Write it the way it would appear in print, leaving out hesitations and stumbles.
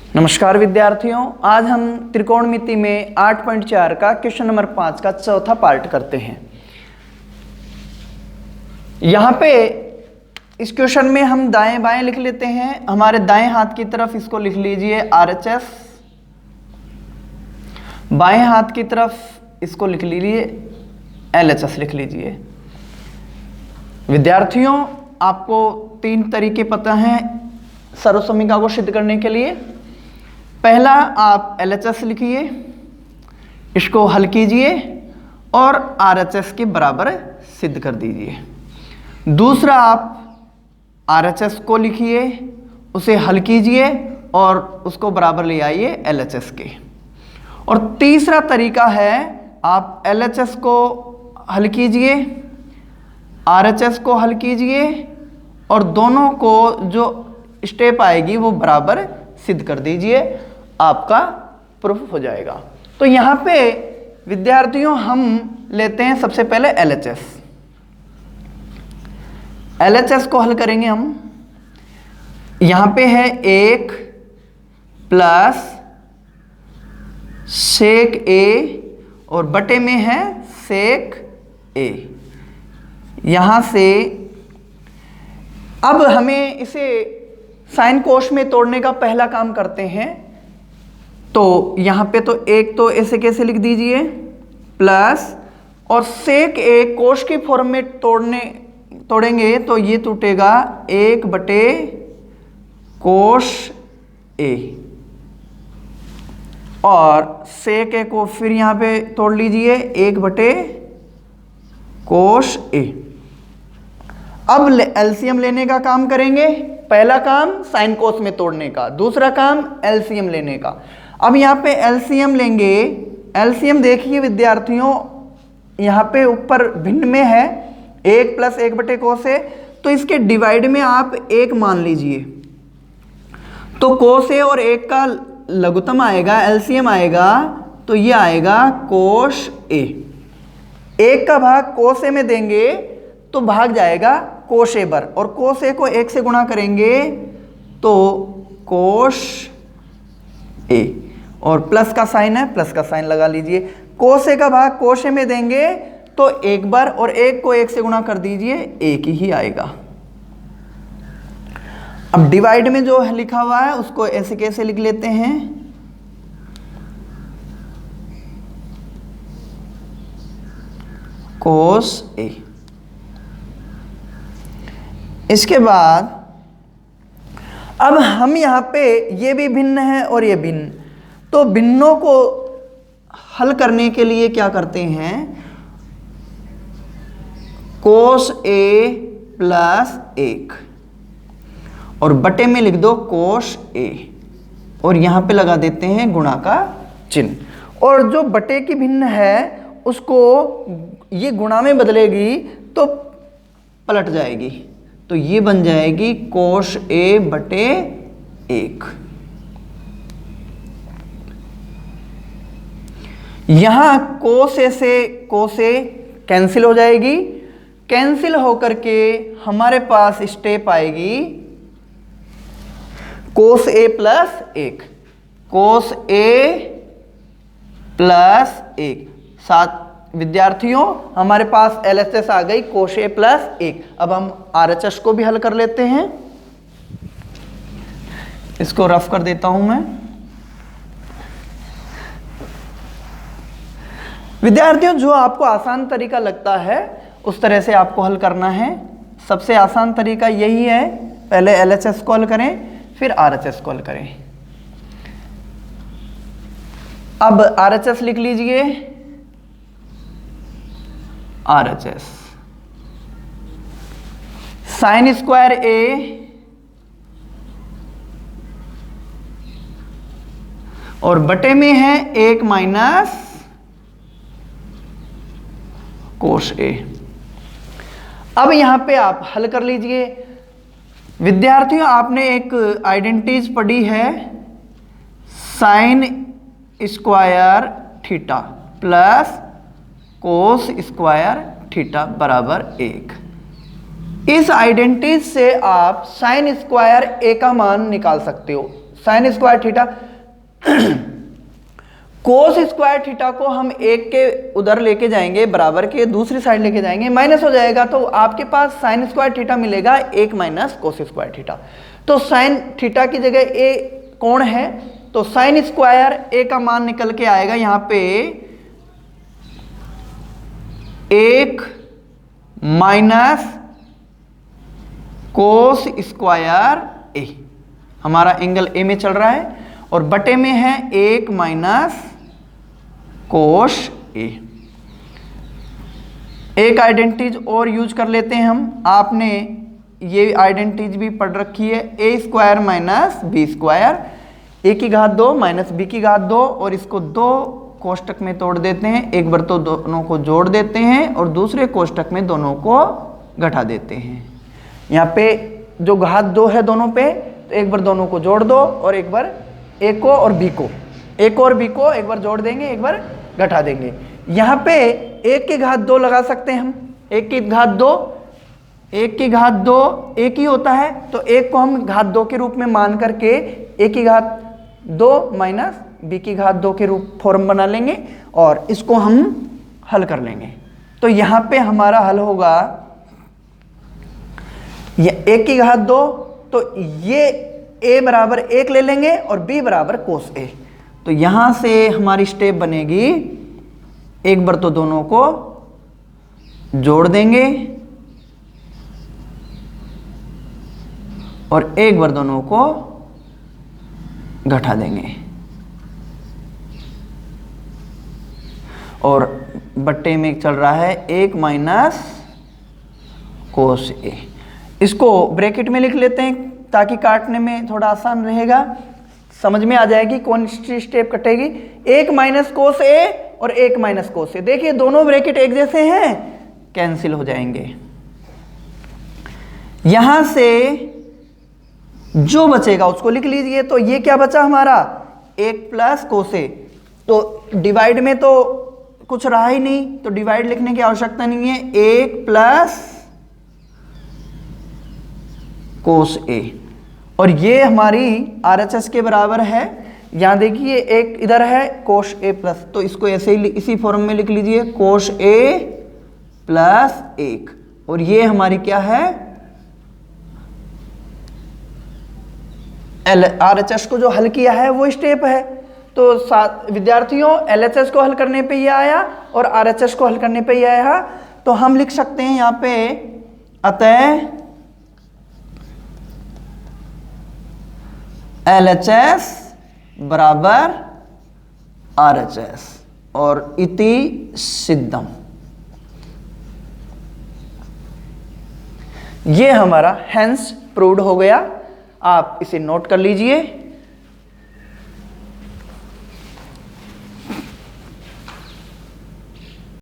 नमस्कार विद्यार्थियों, आज हम त्रिकोणमिति में 8.4 का क्वेश्चन नंबर 5 का चौथा पार्ट करते हैं। यहाँ पे इस क्वेश्चन में हम दाएं बाएं लिख लेते हैं। हमारे दाएं हाथ की तरफ इसको लिख लीजिए RHS, बाएं हाथ की तरफ इसको लिख लीजिए LHS लिख लीजिए। विद्यार्थियों, आपको 3 तरीके पता हैं सर्वसमीका को सिद्ध करने के लिए। पहला, आप LHS लिखिए, इसको हल कीजिए और RHS के बराबर सिद्ध कर दीजिए। दूसरा, आप RHS को लिखिए, उसे हल कीजिए और उसको बराबर ले आइए LHS के। और तीसरा तरीका है, आप LHS को हल कीजिए, RHS को हल कीजिए और दोनों को जो स्टेप आएगी वो बराबर सिद्ध कर दीजिए, आपका प्रूफ हो जाएगा। तो यहाँ पे विद्यार्थियों हम लेते हैं सबसे पहले LHS। LHS को हल करेंगे हम। यहाँ पे है 1 प्लस सेक A और बटे में है सेक A। यहाँ से अब हमें इसे साइन कोश में तोड़ने का पहला काम करते हैं। तो यहाँ पे तो 1 तो ऐसे कैसे लिख दीजिए प्लस, और सेक A कोश की फॉर्म में तोड़ेंगे तो ये टूटेगा 1 बटे कोश A, और सेक A को फिर यहाँ पे तोड़ लीजिए 1 बटे कोश A। अब एलसीएम लेने का काम करेंगे। पहला काम साइन कोस में तोड़ने का, दूसरा काम एलसीएम लेने का। अब यहाँ पे एलसीएम लेंगे। एलसीएम देखिए विद्यार्थियों, यहाँ पे ऊपर भिन्न में है 1 प्लस 1 बटे कोस है, तो इसके डिवाइड में आप 1 मान लीजिए। तो कोस ए और 1 का लघुत्तम आएगा, एलसीएम आएगा, तो ये आएगा कोश ए। 1 का भाग कोस ए में देंगे तो भाग जाएगा कोश ए बर, और कोश ए को 1 से गुणा करेंगे तो कोश ए, और प्लस का साइन है, प्लस का साइन लगा लीजिए। कोश ए का भाग कोश ए में देंगे तो 1 बार, और 1 को 1 से गुणा कर दीजिए, 1 ही आएगा। अब डिवाइड में जो लिखा हुआ है उसको ऐसे कैसे लिख लेते हैं, कोस ए। इसके बाद अब हम यहाँ पे ये भी भिन्न है और ये भिन्न, तो भिन्नों को हल करने के लिए क्या करते हैं, कोस ए प्लस 1 और बटे में लिख दो कोश ए, और यहाँ पे लगा देते हैं गुणा का चिन्ह। और जो बटे की भिन्न है उसको ये गुणा में बदलेगी तो पलट जाएगी, तो ये बन जाएगी कोश ए बटे 1। यहां कोस ए से कोस ए कैंसिल हो जाएगी, कैंसिल होकर के हमारे पास स्टेप आएगी कोस ए प्लस 1, कोस ए प्लस 1। साथ विद्यार्थियों हमारे पास LHS आ गई कोश ए प्लस 1। अब हम RHS को भी हल कर लेते हैं। इसको रफ कर देता हूं मैं। विद्यार्थियों, जो आपको आसान तरीका लगता है उस तरह से आपको हल करना है। सबसे आसान तरीका यही है, पहले LHS को हल करें फिर RHS को हल करें। अब RHS लिख लीजिए, RHS साइन स्क्वायर A और बटे में है 1 माइनस कोश A। अब यहां पे आप हल कर लीजिए। विद्यार्थियों, आपने एक आइडेंटिटीज पढ़ी है, sine square theta plus cos square theta बराबर 1। इस आइडेंटिटी से आप साइन स्क्वायर ए का मान निकाल सकते हो। Sine square theta cos square theta को हम एक के उधर लेके जाएंगे, बराबर के दूसरी साइड लेके जाएंगे, माइनस हो जाएगा, तो आपके पास साइन स्क्वायर थीटा मिलेगा 1 माइनस कोस स्क्वायर थीटा। तो साइन थीटा की जगह ए कोण है, तो साइन स्क्वायर ए का मान निकल के आएगा यहां पे 1 माइनस कोस स्क्वायर ए, हमारा एंगल ए में चल रहा है, और बटे में है 1 माइनस कोश ए। एक आइडेंटिटीज और यूज कर लेते हैं हम, आपने ये आइडेंटिटीज भी पढ़ रखी है, ए स्क्वायर माइनस बी स्क्वायर, ए की घात 2 माइनस बी की घात 2, और इसको 2 कोष्टक में तोड़ देते हैं, एक बार तो दोनों को जोड़ देते हैं और दूसरे कोष्टक में दोनों को घटा देते हैं। यहाँ पे जो घात 2 है दोनों पे, तो एक बार दोनों को जोड़ दो और एक बार ए को और बी को, एक और बी को एक बार जोड़ देंगे, एक बार घटा देंगे। यहाँ पे 1 की घात 2 लगा सकते हैं हम, 1 की घात 2, 1 की घात 2 1 ही होता है, तो 1 को हम घात 2 के रूप में मान करके 1 की घात 2 माइनस बी की घात 2 के रूप फॉर्म बना लेंगे और इसको हम हल कर लेंगे। तो यहाँ पे हमारा हल होगा ये 1 की घात 2, तो ये a बराबर 1 ले लेंगे और b बराबर कोस a। तो यहां से हमारी स्टेप बनेगी, एक बार तो दोनों को जोड़ देंगे और एक बार दोनों को घटा देंगे, और बट्टे में चल रहा है 1 माइनस कोस ए। इसको ब्रैकेट में लिख लेते हैं ताकि काटने में थोड़ा आसान रहेगा, समझ में आ जाएगी कौन सी स्टेप कटेगी। 1 माइनस कोस ए और 1 माइनस कोस ए, देखिए दोनों ब्रैकेट एक जैसे हैं, कैंसिल हो जाएंगे। यहां से जो बचेगा उसको लिख लीजिए। तो ये क्या बचा हमारा 1 प्लस कोस ए, तो डिवाइड में तो कुछ रहा ही नहीं, तो डिवाइड लिखने की आवश्यकता नहीं है, 1 प्लस कोस ए, और ये हमारी RHS के बराबर है। यहां देखिए एक इधर है कोश ए प्लस, तो इसको ऐसे ही इसी फॉर्म में लिख लीजिए, कोश ए प्लस 1, और ये हमारी क्या है RHS को जो हल किया है वो स्टेप है। तो विद्यार्थियों LHS को हल करने पे ये आया और RHS को हल करने पे ये आया, तो हम लिख सकते हैं यहां पे अतः LHS बराबर RHS और इति सिद्धम। ये हमारा हेंस प्रूव्ड हो गया, आप इसे नोट कर लीजिए।